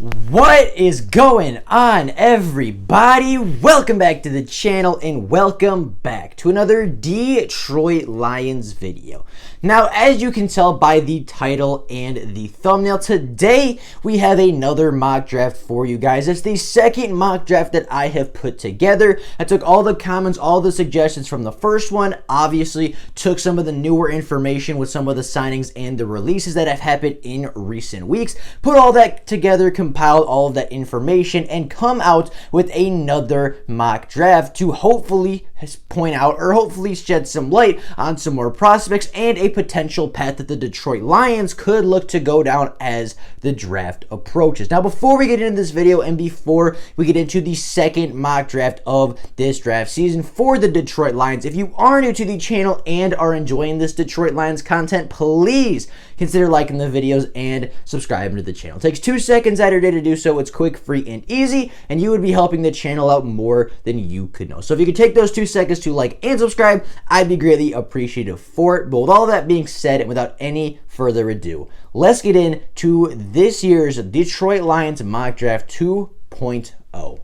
What is going on, everybody? Welcome back to the channel and welcome back to another Detroit Lions video. Now, as you can tell by the title and the thumbnail, today we have another mock draft for you guys. It's the second mock draft that I have put together. I took all the comments, all the suggestions from the first one, obviously took some of the newer information with some of the signings and the releases that have happened in recent weeks, put all that together, compiled all of that information, and come out with another mock draft to hopefully point out or hopefully shed some light on some more prospects and a potential path that the Detroit Lions could look to go down as the draft approaches. Now, before we get into this video and before we get into the second mock draft of this draft season for the Detroit Lions, if you are new to the channel and are enjoying this Detroit Lions content, please consider liking the videos and subscribing to the channel. It takes 2 seconds out of your day to do so. It's quick, free, and easy, and you would be helping the channel out more than you could know. So if you could take those 2 seconds to like and subscribe, I'd be greatly appreciative for it. But with all that being said, and without any further ado, let's get into this year's Detroit Lions mock draft 2.0.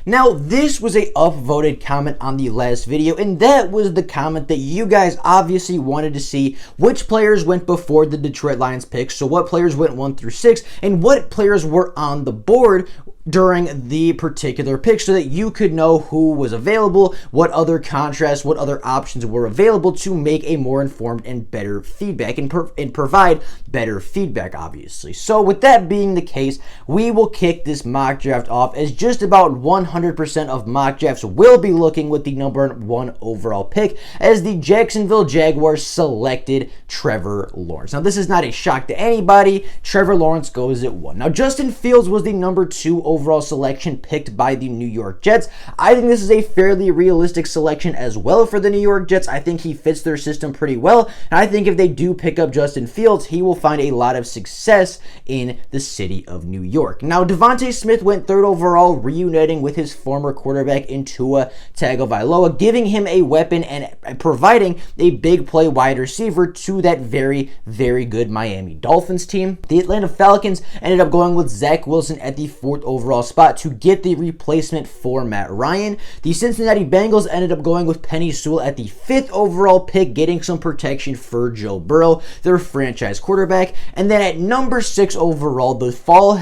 Now, this was a upvoted comment on the last video, and that was the comment that you guys obviously wanted to see which players went before the Detroit Lions picks, so what players went 1 through 6, and what players were on the board during the particular pick so that you could know who was available, what other contrasts, what other options were available to make a more informed and better feedback and provide better feedback, obviously. So with that being the case, we will kick this mock draft off as just about 100% of mock drafts will be looking with the number 1 overall pick as the Jacksonville Jaguars selected Trevor Lawrence. Now, this is not a shock to anybody. Trevor Lawrence goes at 1. Now, Justin Fields was the number 2 overall selection picked by the New York Jets. I think this is a fairly realistic selection as well for the New York Jets. I think he fits their system pretty well, and I think if they do pick up Justin Fields, he will find a lot of success in the city of New York. Now, Devontae Smith went 3rd overall, reuniting with his former quarterback in Tua Tagovailoa, giving him a weapon and providing a big play wide receiver to that very, very good Miami Dolphins team. The Atlanta Falcons ended up going with Zach Wilson at the 4th overall spot to get the replacement for Matt Ryan. The Cincinnati Bengals ended up going with Penei Sewell at the 5th overall pick, getting some protection for Joe Burrow, their franchise quarterback. And then at number 6 overall, the fall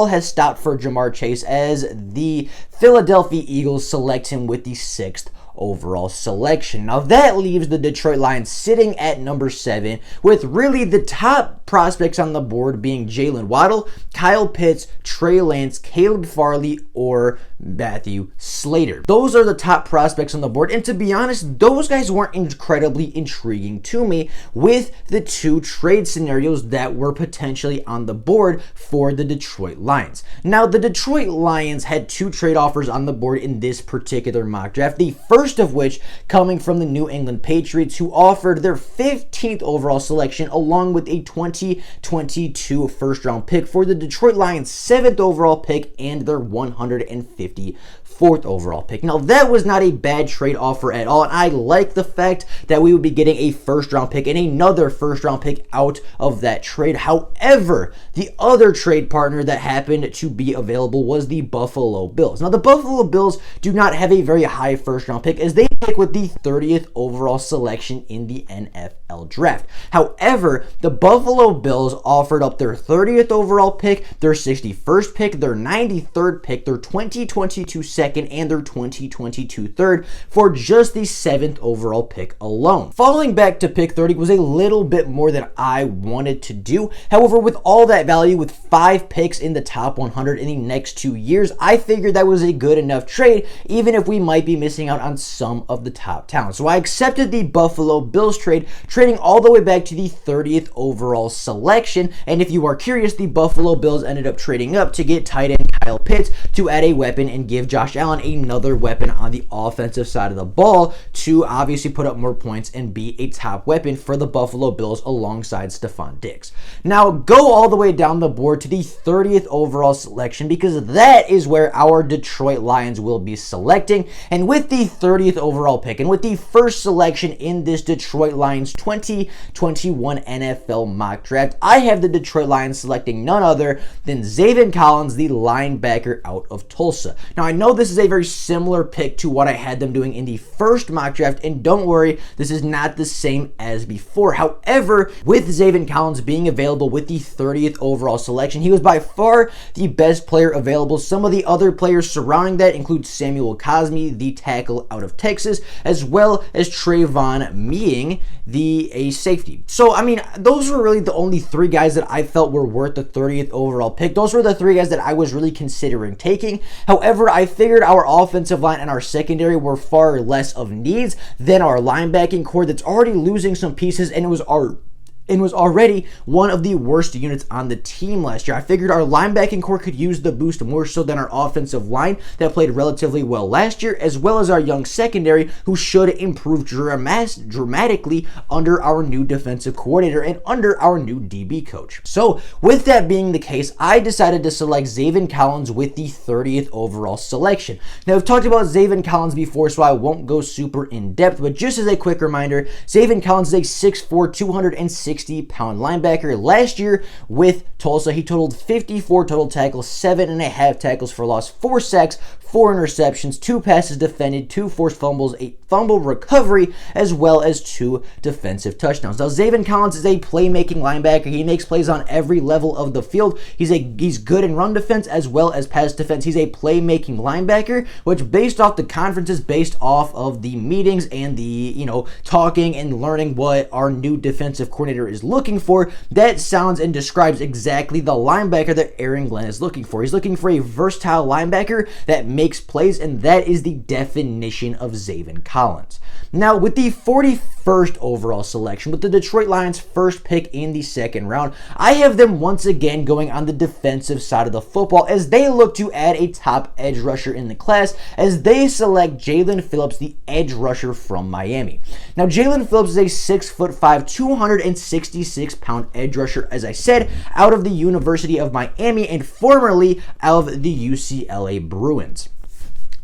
has stopped for Jamar Chase as the Philadelphia Eagles select him with the 6th overall selection. Now, that leaves the Detroit Lions sitting at number 7 with really the top prospects on the board being Jalen Waddle, Kyle Pitts, Trey Lance, Caleb Farley, or Matthew Slater. Those are the top prospects on the board, and to be honest, those guys weren't incredibly intriguing to me with the 2 trade scenarios that were potentially on the board for the Detroit Lions. Now, the Detroit Lions had 2 trade offers on the board in this particular mock draft, the first of which coming from the New England Patriots, who offered their 15th overall selection along with a 2022 first-round pick for the Detroit Lions' 7th overall pick and their 154th overall pick. Now, that was not a bad trade offer at all, and I like the fact that we would be getting a first-round pick and another first-round pick out of that trade. However, the other trade partner that happened to be available was the Buffalo Bills. Now, the Buffalo Bills do not have a very high first-round pick as they pick with the 30th overall selection in the NFL draft. However, the Buffalo Bills offered up their 30th overall pick, their 61st pick, their 93rd pick, their 2022 second, and their 2022 third for just the 7th overall pick alone. Falling back to pick 30 was a little bit more than I wanted to do. However, with all that value, with 5 picks in the top 100 in the next 2 years, I figured that was a good enough trade, even if we might be missing out on some of the top talent. So I accepted the Buffalo Bills trade, trading all the way back to the 30th overall selection. And if you are curious, the Buffalo Bills ended up trading up to get tight end Kyle Pitts to add a weapon and give Josh Allen another weapon on the offensive side of the ball to obviously put up more points and be a top weapon for the Buffalo Bills alongside Stephon Diggs. Now, go all the way down the board to the 30th overall selection, because that is where our Detroit Lions will be selecting. And with the 30th overall pick and with the first selection in this Detroit Lions 2021 NFL mock draft, I have the Detroit Lions selecting none other than Zaven Collins, the linebacker out of Tulsa. Now, I know this is a very similar pick to what I had them doing in the first mock draft, and don't worry, this is not the same as before. However, with Zaven Collins being available with the 30th overall selection, he was by far the best player available. Some of the other players surrounding that include Samuel Cosmi, the tackle out of Texas, as well as Trayvon Meeing, a safety. So, I mean, those were really the only three guys that I felt were worth the 30th overall pick. Those were the three guys that I was really considering taking. However, I figured our offensive line and our secondary were far less of needs than our linebacking core that's already losing some pieces, and it was already one of the worst units on the team last year. I figured our linebacking core could use the boost more so than our offensive line that played relatively well last year, as well as our young secondary, who should improve dramatically under our new defensive coordinator and under our new DB coach. So with that being the case, I decided to select Zaven Collins with the 30th overall selection. Now, I've talked about Zaven Collins before, so I won't go super in depth, but just as a quick reminder, Zaven Collins is a 6'4", 260-pound linebacker. Last year with Tulsa, he totaled 54 total tackles, 7.5 tackles for loss, 4 sacks, 4 interceptions, 2 passes defended, 2 forced fumbles, a fumble recovery, as well as 2 defensive touchdowns. Now, Zaven Collins is a playmaking linebacker. He makes plays on every level of the field. He's good in run defense as well as pass defense. He's a playmaking linebacker, which based off the conferences, based off of the meetings and the, talking and learning what our new defensive coordinator is looking for, that sounds and describes exactly the linebacker that Aaron Glenn is looking for. He's looking for a versatile linebacker that makes plays, and that is the definition of Zaven Collins. Now, with the 41st overall selection, with the Detroit Lions' first pick in the second round, I have them once again going on the defensive side of the football as they look to add a top edge rusher in the class, as they select Jaelan Phillips, the edge rusher from Miami. Now, Jaelan Phillips is a 6'5", 266-pound edge rusher, as I said, out of the University of Miami and formerly out of the UCLA Bruins.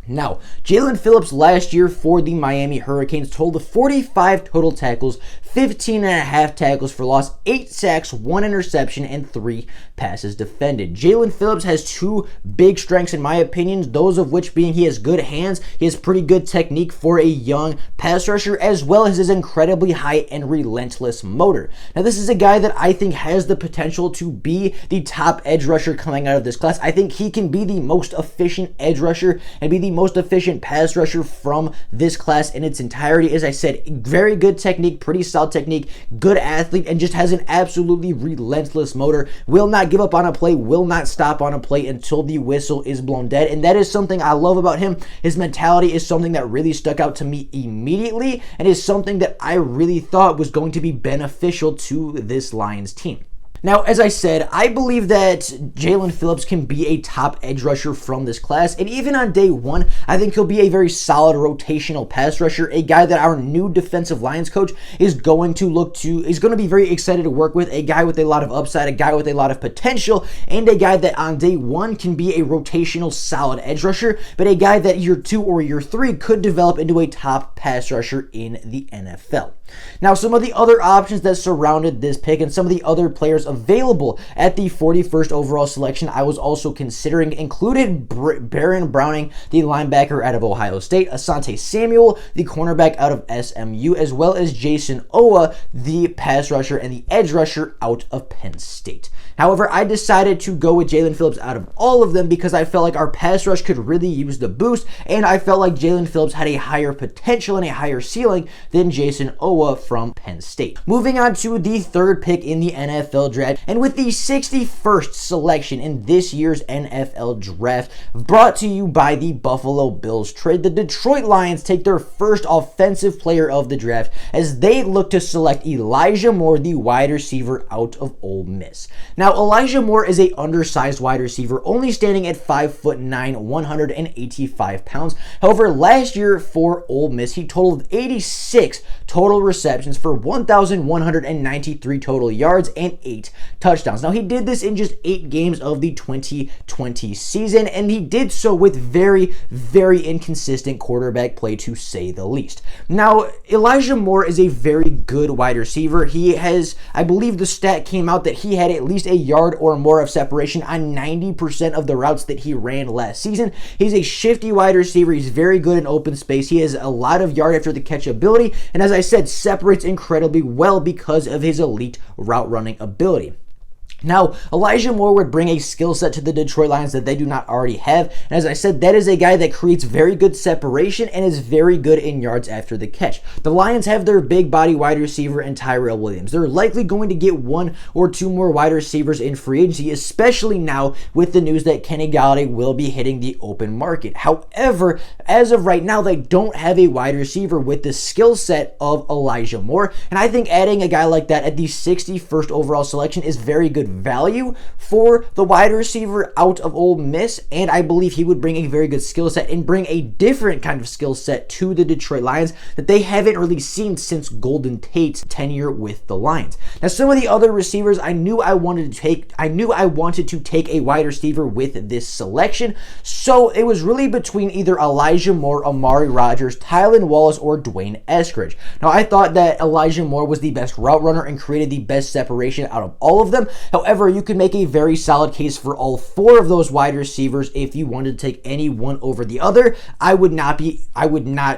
Now, Jaelan Phillips last year for the Miami Hurricanes totaled 45 total tackles, 15.5 tackles for loss, 8 sacks, 1 interception, and 3 passes defended. Jaelan Phillips has 2 big strengths in my opinion, those of which being he has good hands, he has pretty good technique for a young pass rusher, as well as his incredibly high and relentless motor. Now, this is a guy that I think has the potential to be the top edge rusher coming out of this class. I think he can be the most efficient edge rusher and be the most efficient pass rusher from this class in its entirety. As I said, very good technique, pretty solid technique, good athlete, and just has an absolutely relentless motor. Will not give up on a play, will not stop on a play until the whistle is blown dead, and that is something I love about him. His mentality is something that really stuck out to me immediately and is something that I really thought was going to be beneficial to this Lions team. Now, as I said, I believe that Jaelan Phillips can be a top edge rusher from this class, and even on day one, I think he'll be a very solid rotational pass rusher, a guy that our new defensive Lions coach is going to be very excited to work with, a guy with a lot of upside, a guy with a lot of potential, and a guy that on day one can be a rotational solid edge rusher, but a guy that year 2 or year 3 could develop into a top pass rusher in the NFL. Now, some of the other options that surrounded this pick and some of the other players available at the 41st overall selection I was also considering included Baron Browning, the linebacker out of Ohio State, Asante Samuel, the cornerback out of SMU, as well as Jason Owa, the pass rusher and the edge rusher out of Penn State. However, I decided to go with Jaelan Phillips out of all of them because I felt like our pass rush could really use the boost, and I felt like Jaelan Phillips had a higher potential and a higher ceiling than Jason Owa from Penn State. Moving on to the third pick in the NFL draft, draft. And with the 61st selection in this year's NFL draft, brought to you by the Buffalo Bills trade, the Detroit Lions take their first offensive player of the draft as they look to select Elijah Moore, the wide receiver out of Ole Miss. Now, Elijah Moore is a undersized wide receiver, only standing at 5'9", 185 pounds. However, last year for Ole Miss, he totaled 86 total receptions for 1,193 total yards and 8 touchdowns. Now, he did this in just 8 games of the 2020 season, and he did so with very, very inconsistent quarterback play, to say the least. Now, Elijah Moore is a very good wide receiver. He has, I believe the stat came out that he had at least a yard or more of separation on 90% of the routes that he ran last season. He's a shifty wide receiver. He's very good in open space. He has a lot of yard after the catch ability, and as I said, separates incredibly well because of his elite route running ability. Now, Elijah Moore would bring a skill set to the Detroit Lions that they do not already have. And as I said, that is a guy that creates very good separation and is very good in yards after the catch. The Lions have their big body wide receiver in Tyrell Williams. They're likely going to get 1 or 2 more wide receivers in free agency, especially now with the news that Kenny Golladay will be hitting the open market. However, as of right now, they don't have a wide receiver with the skill set of Elijah Moore. And I think adding a guy like that at the 61st overall selection is very good value for the wide receiver out of Ole Miss, and I believe he would bring a very good skill set and bring a different kind of skill set to the Detroit Lions that they haven't really seen since Golden Tate's tenure with the Lions. Now, some of the other receivers I knew I wanted to take a wide receiver with this selection, so it was really between either Elijah Moore, Amari Rodgers, Tylan Wallace, or Dwayne Eskridge. Now, I thought that Elijah Moore was the best route runner and created the best separation out of all of them. However, you could make a very solid case for all 4 of those wide receivers if you wanted to take any one over the other. I would not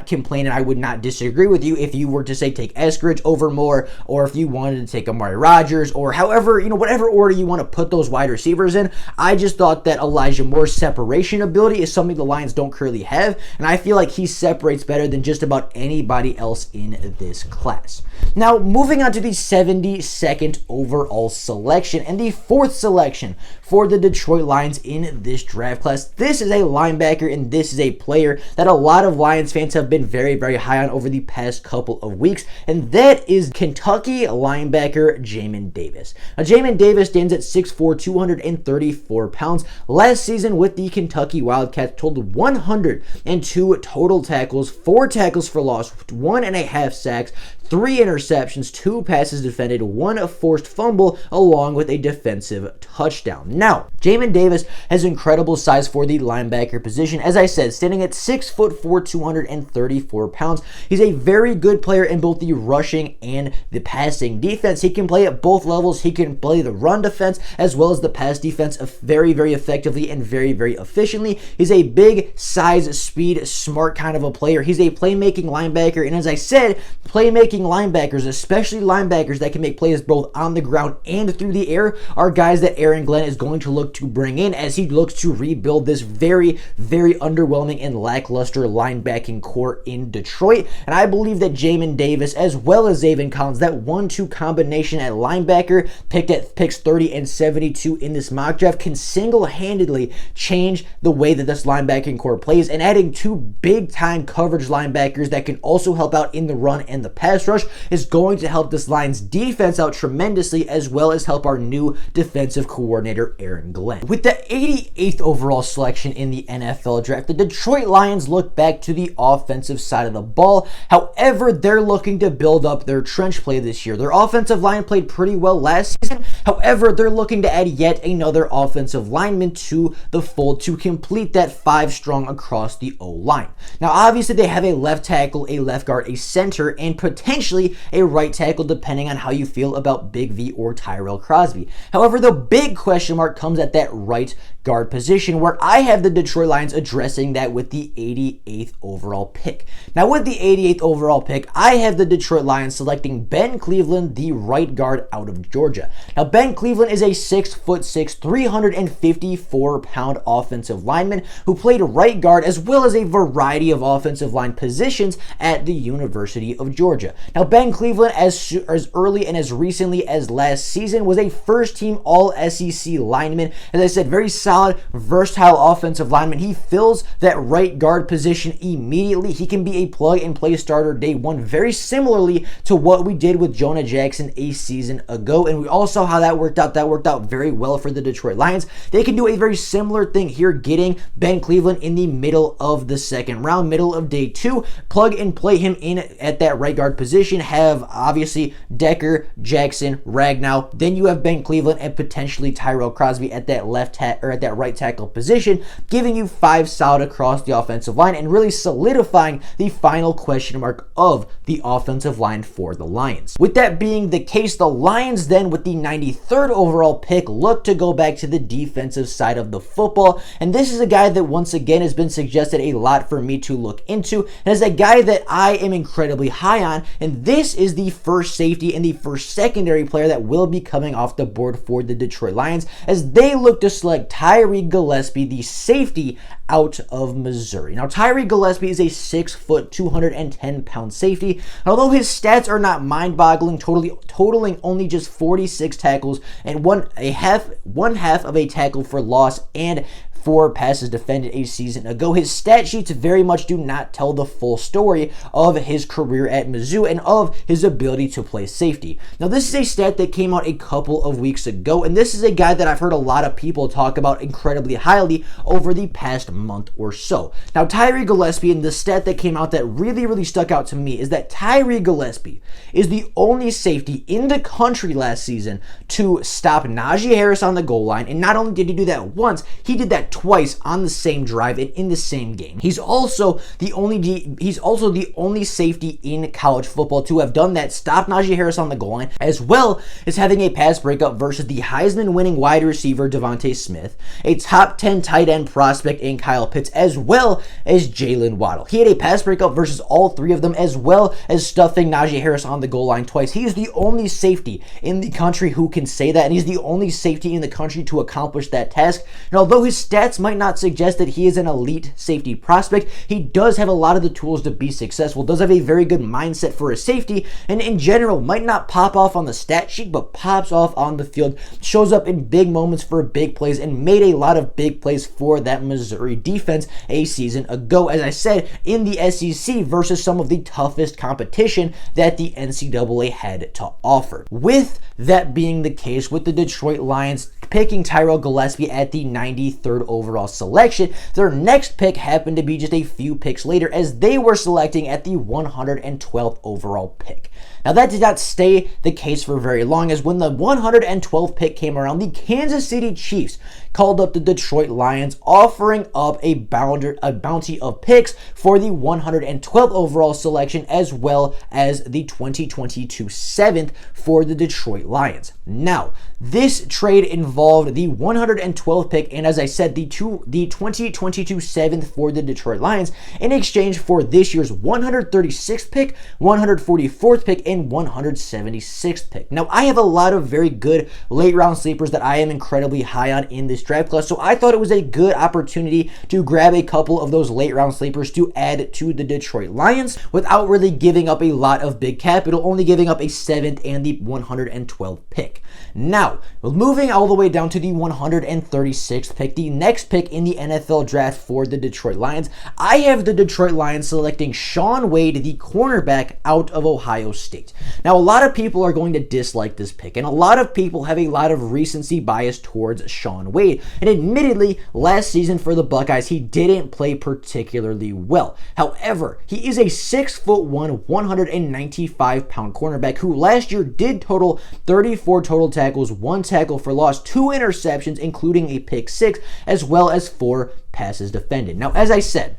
complain, and I would not disagree with you if you were to say take Eskridge over Moore, or if you wanted to take Amari Rodgers, or however, whatever order you want to put those wide receivers in. I just thought that Elijah Moore's separation ability is something the Lions don't currently have, and I feel like he separates better than just about anybody else in this class. Now, moving on to the 72nd overall selection and the 4th selection for the Detroit Lions in this draft class. This is a linebacker, and this is a player that a lot of Lions fans have been very, very high on over the past couple of weeks, and that is Kentucky linebacker Jamin Davis. Now, Jamin Davis stands at 6'4", 234 pounds. Last season with the Kentucky Wildcats totaled 102 total tackles, 4 tackles for loss, 1.5 sacks, 3 interceptions, 2 passes defended, 1 forced fumble, along with a defensive touchdown. Now, Jamin Davis has incredible size for the linebacker position. As I said, standing at 6'4", 234 pounds. He's a very good player in both the rushing and the passing defense. He can play at both levels. He can play the run defense as well as the pass defense very, very effectively and very, very efficiently. He's a big size, speed, smart kind of a player. He's a playmaking linebacker, and as I said, playmaking linebackers, especially linebackers that can make plays both on the ground and through the air, are guys that Aaron Glenn is going to look to bring in as he looks to rebuild this very, very underwhelming and lackluster linebacking core in Detroit. And I believe that Jamin Davis, as well as Zaven Collins, that 1-2 combination at linebacker, picked at picks 30 and 72 in this mock draft, can single-handedly change the way that this linebacking core plays, and adding 2 big-time coverage linebackers that can also help out in the run and the pass rush is going to help this Lions defense out tremendously, as well as help our new defensive coordinator, Aaron Glenn. With the 88th overall selection in the NFL draft, the Detroit Lions look back to the offensive side of the ball. However, they're looking to build up their trench play this year. Their offensive line played pretty well last season. However, they're looking to add yet another offensive lineman to the fold to complete that 5 strong across the O-line. Now, obviously, they have a left tackle, a left guard, a center, and potentially a right tackle, depending on how you feel about Big V or Tyrell Crosby. However, the big question mark comes at that right guard position, where I have the Detroit Lions addressing that with the 88th overall pick. Now, with the 88th overall pick, I have the Detroit Lions selecting Ben Cleveland, the right guard out of Georgia. Now, Ben Cleveland is a 6'6", 354-pound offensive lineman who played right guard as well as a variety of offensive line positions at the University of Georgia. Now, Ben Cleveland, as early and as recently as last season, was a first-team All-SEC lineman. As I said, very solid, versatile offensive lineman. He fills that right guard position immediately. He can be a plug-and-play starter day one, very similarly to what we did with Jonah Jackson a season ago. And we all saw how that worked out. That worked out very well for the Detroit Lions. They can do a very similar thing here, getting Ben Cleveland in the middle of the second round, middle of day two, plug and play him in at that right guard position. Have obviously Decker, Jackson, Ragnow. Then you have Ben Cleveland and potentially Tyrell Crosby at that at that right tackle position, giving you 5 solid across the offensive line and really solidifying the final question mark of the offensive line for the Lions. With that being the case, the Lions then, with the 93rd overall pick, look to go back to the defensive side of the football. And this is a guy that once again has been suggested a lot for me to look into, and is a guy that I am incredibly high on. And this is the first safety and the first secondary player that will be coming off the board for the Detroit Lions, as they look to select Tyree Gillespie, the safety out of Missouri. Now, Tyree Gillespie is a 6 foot, 210-pound safety. And although his stats are not mind-boggling, totaling only just 46 tackles and one half of a tackle for loss and 4 passes defended a season ago, his stat sheets very much do not tell the full story of his career at Mizzou and of his ability to play safety. Now, this is a stat that came out a couple of weeks ago, and this is a guy that I've heard a lot of people talk about incredibly highly over the past month or so. Now, Tyree Gillespie, and the stat that came out that really stuck out to me is that Tyree Gillespie is the only safety in the country last season to stop Najee Harris on the goal line. And not only did he do that once, he did that twice on the same drive and in the same game. He's also the only safety in college football to have done that, stop Najee Harris on the goal line, as well as having a pass breakup versus the Heisman winning wide receiver Devontae Smith, a top 10 tight end prospect in Kyle Pitts, as well as Jalen Waddle. He had a pass breakup versus all 3 of them, as well as stuffing Najee Harris on the goal line twice. He is the only safety in the country who can say that, and he's the only safety in the country to accomplish that task. And although his stats might not suggest that he is an elite safety prospect, he does have a lot of the tools to be successful, does have a very good mindset for a safety, and in general might not pop off on the stat sheet, but pops off on the field, shows up in big moments for big plays, and made a lot of big plays for that Missouri defense a season ago, as I said, in the SEC versus some of the toughest competition that the NCAA had to offer. With that being the case, with the Detroit Lions picking Tyrell Gillespie at the 93rd overall selection, their next pick happened to be just a few picks later, as they were selecting at the 112th overall pick. Now, that did not stay the case for very long, as when the 112th pick came around, the Kansas City Chiefs called up the Detroit Lions, offering up a bounty of picks for the 112th overall selection, as well as the 2022 7th for the Detroit Lions. Now, this trade involved the 112th pick, and as I said, the 2022 7th for the Detroit Lions, in exchange for this year's 136th pick, 144th pick, and 176th pick. Now, I have a lot of very good late round sleepers that I am incredibly high on in this draft class, so I thought it was a good opportunity to grab a couple of those late round sleepers to add to the Detroit Lions without really giving up a lot of big capital, only giving up a 7th and the 112th pick. Now, moving all the way down to the 136th pick, the next pick in the NFL draft for the Detroit Lions, I have the Detroit Lions selecting Shaun Wade, the cornerback out of Ohio State. Now, a lot of people are going to dislike this pick, and a lot of people have a lot of recency bias towards Shaun Wade. And admittedly, last season for the Buckeyes, he didn't play particularly well. However, he is a 6'1", 195-pound cornerback who last year did total 34 total tackles, 1 tackle for loss, 2 interceptions, including a pick 6, as well as 4 passes defended. Now, as I said,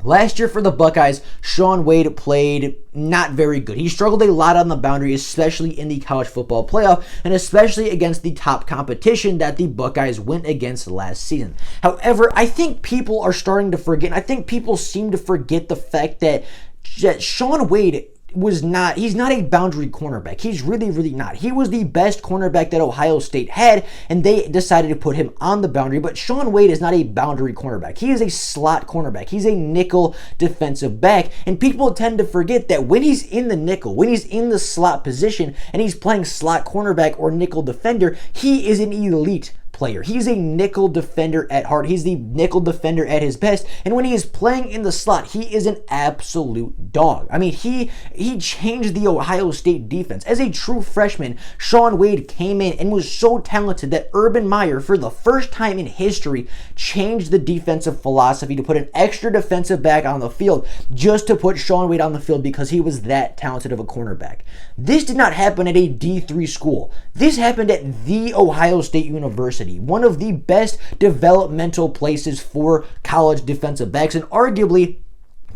last year for the Buckeyes, Shaun Wade played not very good. He struggled a lot on the boundary, especially in the college football playoff, and especially against the top competition that the Buckeyes went against last season. However, I think people are starting to forget, I think people seem to forget the fact that Shaun Wade he's not a boundary cornerback. He's really, really not. He was the best cornerback that Ohio State had, and they decided to put him on the boundary. But Shaun Wade is not a boundary cornerback. He is a slot cornerback. He's a nickel defensive back, and people tend to forget that when he's in the nickel, when he's in the slot position, and he's playing slot cornerback or nickel defender, he is an elite player. He's a nickel defender at heart. He's the nickel defender at his best. And when he is playing in the slot, he is an absolute dog. I mean, he changed the Ohio State defense. As a true freshman, Shaun Wade came in and was so talented that Urban Meyer, for the first time in history, changed the defensive philosophy to put an extra defensive back on the field just to put Shaun Wade on the field because he was that talented of a cornerback. This did not happen at a D3 school. This happened at The Ohio State University, one of the best developmental places for college defensive backs, and arguably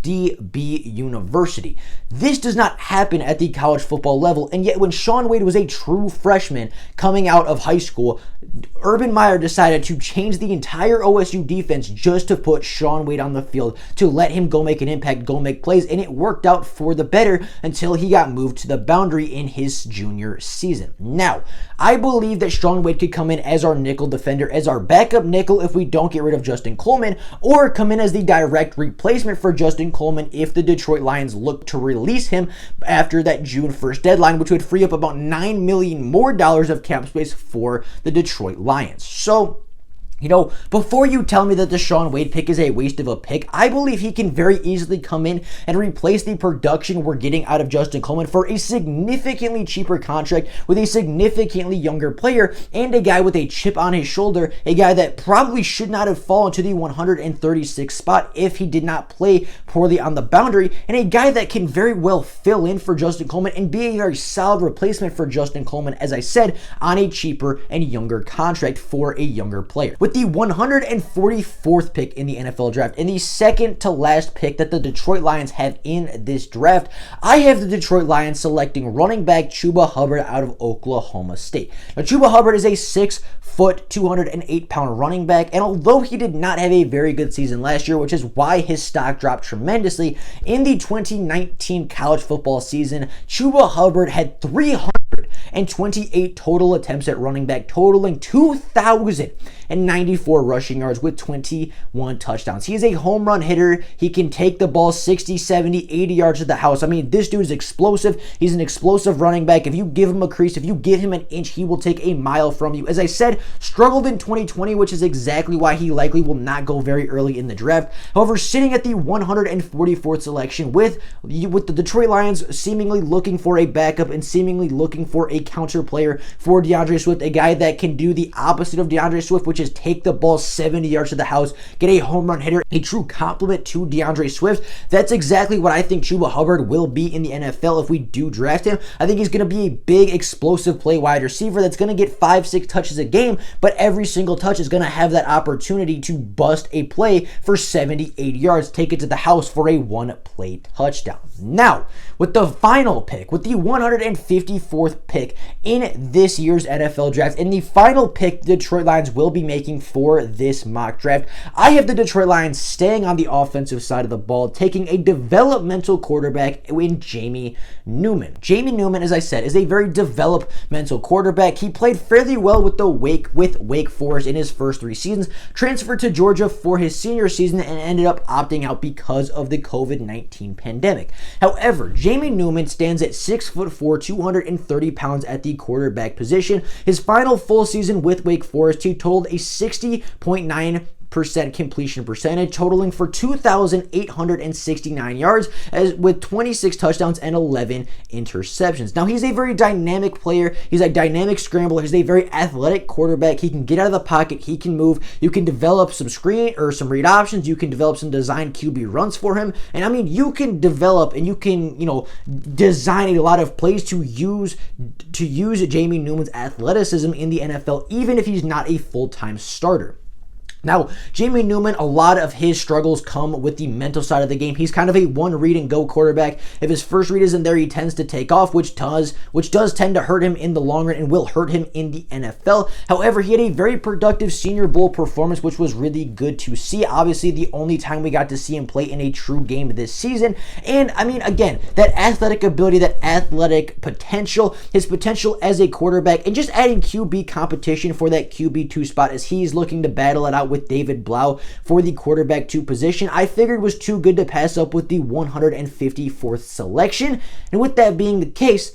DB University. This does not happen at the college football level, and yet when Shaun Wade was a true freshman coming out of high school, Urban Meyer decided to change the entire OSU defense just to put Shaun Wade on the field, to let him go make an impact, go make plays, and it worked out for the better until he got moved to the boundary in his junior season. Now, I believe that Shaun Wade could come in as our nickel defender, as our backup nickel if we don't get rid of Justin Coleman, or come in as the direct replacement for Justin Coleman if the Detroit Lions look to release him after that June 1st deadline, which would free up about $9 million more of cap space for the Detroit Lions. So, before you tell me that the Shaun Wade pick is a waste of a pick, I believe he can very easily come in and replace the production we're getting out of Justin Coleman for a significantly cheaper contract with a significantly younger player and a guy with a chip on his shoulder, a guy that probably should not have fallen to the 136th spot if he did not play poorly on the boundary, and a guy that can very well fill in for Justin Coleman and be a very solid replacement for Justin Coleman, as I said, on a cheaper and younger contract for a younger player. With the 144th pick in the NFL draft and the second to last pick that the Detroit Lions have in this draft, I have the Detroit Lions selecting running back Chuba Hubbard out of Oklahoma State. Now, Chuba Hubbard is a 6', 208-pound running back, and although he did not have a very good season last year, which is why his stock dropped tremendously, in the 2019 college football season, Chuba Hubbard had 328 total attempts at running back, totaling 2,094 rushing yards with 21 touchdowns. He is a home run hitter. He can take the ball 60, 70, 80 yards to the house. I mean, this dude is explosive. He's an explosive running back. If you give him a crease, if you give him an inch, he will take a mile from you. As I said, struggled in 2020, which is exactly why he likely will not go very early in the draft. However, sitting at the 144th selection with the Detroit Lions seemingly looking for a backup and seemingly looking for a counter player for DeAndre Swift, a guy that can do the opposite of DeAndre Swift, which is take the ball 70 yards to the house, get a home run hitter, a true complement to DeAndre Swift. That's exactly what I think Chuba Hubbard will be in the NFL if we do draft him. I think he's going to be a big, explosive play wide receiver that's going to get 5-6 touches a game, but every single touch is going to have that opportunity to bust a play for 70, 80 yards, take it to the house for a one-play touchdown. Now, with the final pick, with the 154th pick in this year's NFL draft, and the final pick the Detroit Lions will be making for this mock draft, I have the Detroit Lions staying on the offensive side of the ball, taking a developmental quarterback in Jamie Newman. Jamie Newman, as I said, is a very developmental quarterback. He played fairly well with Wake Forest in his first 3 seasons, transferred to Georgia for his senior season, and ended up opting out because of the COVID-19 pandemic. However, Jamie Newman stands at 6'4", 230 pounds at the quarterback position. His final full season with Wake Forest, he totaled a 60.9% completion percentage, totaling for 2,869 yards with 26 touchdowns and 11 interceptions. Now, he's a very dynamic player. He's a dynamic scrambler. He's a very athletic quarterback. He can get out of the pocket. He can move. You can develop some screen or some read options. You can develop some design QB runs for him. And I mean, you can develop and you can, design a lot of plays to use Jamie Newman's athleticism in the NFL, even if he's not a full-time starter. Now, Jamie Newman, a lot of his struggles come with the mental side of the game. He's kind of a one read and go quarterback. If his first read isn't there, he tends to take off, which does tend to hurt him in the long run and will hurt him in the NFL. However, he had a very productive Senior Bowl performance, which was really good to see. Obviously, the only time we got to see him play in a true game this season. And I mean, again, that athletic ability, that athletic potential, his potential as a quarterback, and just adding QB competition for that QB2 spot as he's looking to battle it out with David Blau for the quarterback 2 position, I figured was too good to pass up with the 154th selection. And with that being the case,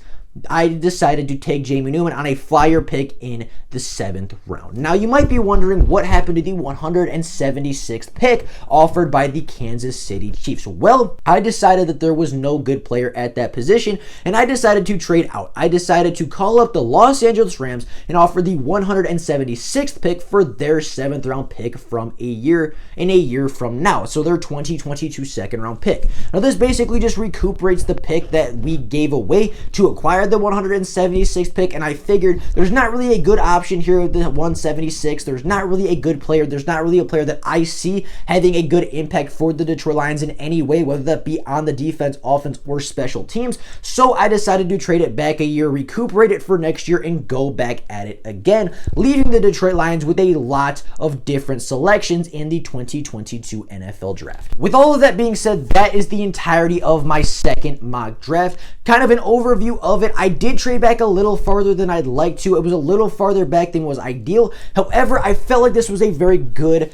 I decided to take Jamie Newman on a flyer pick in the 7th round. Now, you might be wondering what happened to the 176th pick offered by the Kansas City Chiefs. Well, I decided that there was no good player at that position, and I decided to trade out. I decided to call up the Los Angeles Rams and offer the 176th pick for their 7th round pick from a year from now. So their 2022 second round pick. Now, this basically just recuperates the pick that we gave away to acquire the 176th pick, and I figured there's not really a good option here with the 176. There's not really a good player. There's not really a player that I see having a good impact for the Detroit Lions in any way, whether that be on the defense, offense, or special teams. So I decided to trade it back a year, recuperate it for next year, and go back at it again, leaving the Detroit Lions with a lot of different selections in the 2022 NFL Draft. With all of that being said, that is the entirety of my second mock draft. Kind of an overview of it. I did trade back a little farther than I'd like to. It was a little farther back than was ideal. However, I felt like this was a very good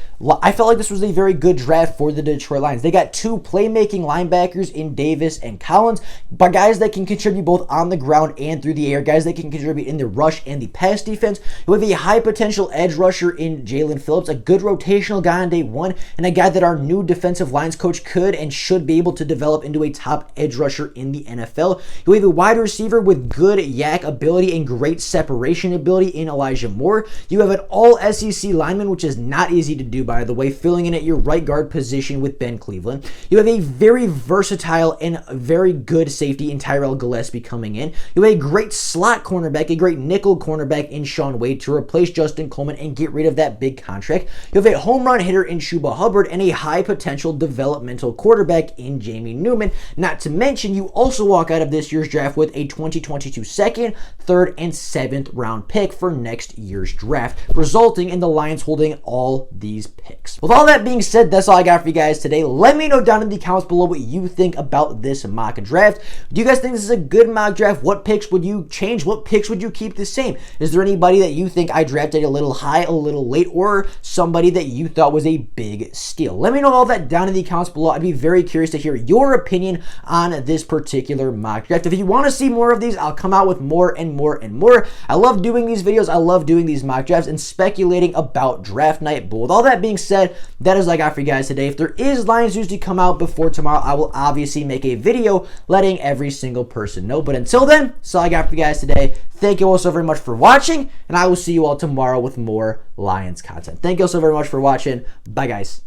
draft for the Detroit Lions. They got 2 playmaking linebackers in Davis and Collins, but guys that can contribute both on the ground and through the air, guys that can contribute in the rush and the pass defense. You have a high potential edge rusher in Jalen Phillips, a good rotational guy on day 1, and a guy that our new defensive lines coach could and should be able to develop into a top edge rusher in the NFL. You have a wide receiver with good yak ability and great separation ability in Elijah Moore. You have an all SEC lineman, which is not easy to do, by the way, filling in at your right guard position with Ben Cleveland. You have a very versatile and very good safety in Tyrell Gillespie coming in. You have a great slot cornerback, a great nickel cornerback in Shaun Wade to replace Justin Coleman and get rid of that big contract. You have a home run hitter in Chuba Hubbard and a high potential developmental quarterback in Jamie Newman. Not to mention, you also walk out of this year's draft with a 2022 second, third, and 7th round pick for next year's draft, resulting in the Lions holding all these picks. With all that being said, that's all I got for you guys today. Let me know down in the comments below what you think about this mock draft. Do you guys think this is a good mock draft? What picks would you change? What picks would you keep the same? Is there anybody that you think I drafted a little high, a little late, or somebody that you thought was a big steal? Let me know all that down in the comments below. I'd be very curious to hear your opinion on this particular mock draft. If you want to see more of these, I'll come out with more and more and more. I love doing these videos. I love doing these mock drafts and speculating about draft night. But with all that being said, that is all I got for you guys today. If there is Lions news to come out before tomorrow, I will obviously make a video letting every single person know. But until then, that's all I got for you guys today. Thank you all so very much for watching, and I will see you all tomorrow with more Lions content. Thank you all so very much for watching. Bye, guys.